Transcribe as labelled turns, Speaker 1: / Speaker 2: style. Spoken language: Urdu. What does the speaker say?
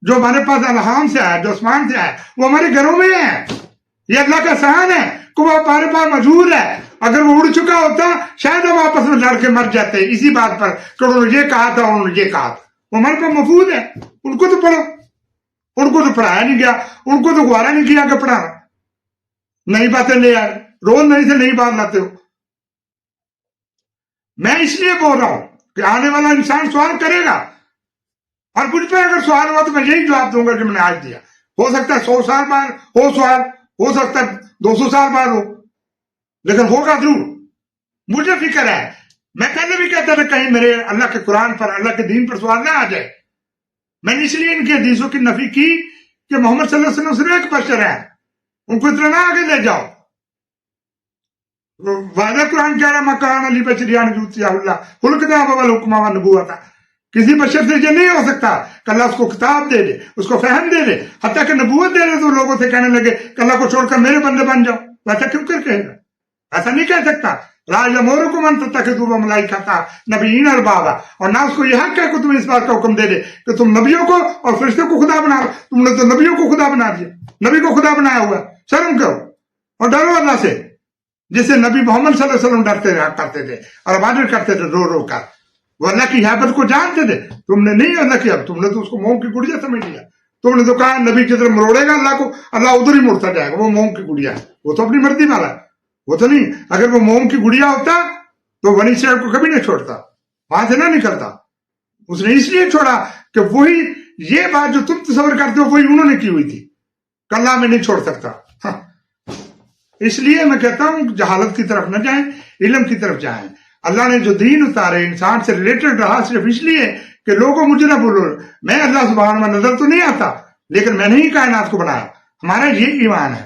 Speaker 1: جو ہمارے پاس الہام سے آیا، جو آسمان سے آیا، وہ ہمارے گھروں میں ہے. یہ اللہ کا احسان ہے کہ وہ ہمارے پاس موجود ہے. اگر وہ اڑ چکا ہوتا شاید ہم آپس میں لڑ کے مر جاتے اسی بات پر کہ انہوں نے یہ کہا تھا، انہوں نے یہ کہا تھا. وہ ہمارے پاس محفوظ ہے. ان کو تو پڑھو. ان کو تو پڑھایا نہیں گیا، ان کو تو گوارا نہیں کیا کہ پڑھانا. نئی باتیں لے آئے، روز نئی سے نئی بات لاتے ہو. میں اس لیے بول رہا ہوں کہ آنے والا انسان سوال کرے گا، اور مجھ پہ اگر سوال ہوا تو میں یہی جواب دوں گا کہ میں نے آج دیا. ہو سکتا ہے 100 سال بعد ہو سوال، ہو سکتا ہے 200 سال بعد ہو، لیکن ہوگا ضرور. مجھے فکر ہے. میں پہلے بھی کہتا تھا کہیں میرے اللہ کے قرآن پر، اللہ کے دین پر سوال نہ آ جائے. میں نے اس لیے ان کی حدیثوں کی نفی کی کہ محمد صلی اللہ علیہ وسلم صرف ایک بشر ہے، ان کو اتنا نہ آگے لے جاؤ. واضح قرآن کہہ رہا مکان علی بشریان یوتی اللہ الکتاب والحکم والنبوۃ. کسی بشر سے یہ نہیں ہو سکتا کہ اللہ اس کو کتاب دے دے، اس کو فہم دے دے، حتیٰ کہ نبوت دے دے تو لوگوں سے کہنے لگے کہ اللہ کو چھوڑ کر میرے بندے بن جاؤ. ویسا کیوں کر کہے گا؟ ایسا نہیں کہہ سکتا. لا یامرکم ان تتخذوا ملائکۃ نبیین اربابا. اور نہ اس کو یہ حق ہے کہ تم اس بات کا حکم دے دے کہ تم نبیوں کو اور فرشتوں کو خدا بنا. تم نے تو نبیوں کو خدا بنا دیا، نبی کو خدا بنایا ہوا ہے. شرم کرو اور ڈرو اللہ سے، جسے نبی محمد صلی اللہ علیہ وسلم ڈرتے رہا کرتے تھے اور عبادت کرتے تھے رو رو کر. وہ اللہ کی حیبت کو جانتے تھے. تم نے نہیں اللہ کیا، تم نے تو اس کو موم کی گڑیا سمجھ لیا. تم نے تو کہا نبی کی طرف مروڑے گا اللہ کو، اللہ ادھر ہی مڑتا جائے گا، وہ موم کی گڑیا ہے، وہ تو اپنی مرضی والا ہے. وہ تو نہیں. اگر وہ موم کی گڑیا ہوتا تو بنی اسرائیل کو کبھی نہیں چھوڑتا، وہاں سے نہ نکلتا. اس نے اس لیے چھوڑا کہ وہی یہ بات جو تم تصور کرتے ہو وہی انہوں نے کی ہوئی تھی کہ اللہ میں نہیں چھوڑ سکتا. اس لیے میں کہتا ہوں جہالت کی طرف نہ جائیں، علم کی طرف جائیں. اللہ نے جو دین اتارے انسان سے ریلیٹڈ رہا صرف اس لیے کہ لوگوں مجھے نہ بولو. میں اللہ سبحانہ میں نظر تو نہیں آتا، لیکن میں نے ہی کائنات کو بنایا. ہمارا یہ ایمان ہے.